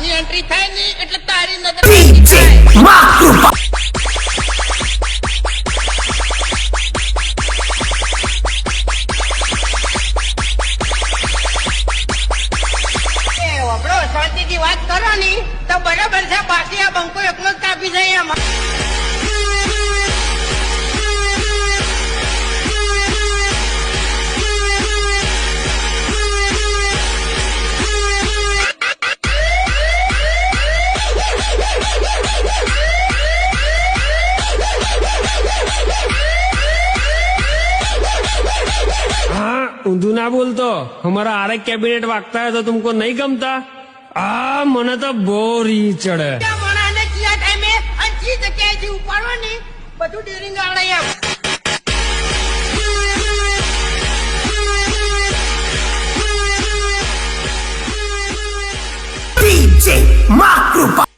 ની એન્ટ્રી થાય નહીં એટલે તારી નજર શાંતિથી વાત કરો ની તો બરાબર છે. બાકી આ બંકો એકલો જ કાપી જાય એમાં. ऊंधू ना बोलतो. हमारा आरे कैबिनेट वागता है तो तुमको नहीं गमता. મને તો બોરી ચડે. મણાને કયા ટાઈમે અંચી જગ્યાએથી ઉપાડો ને બધું ડેરિંગ આવડે એમ. DJ Macrupa.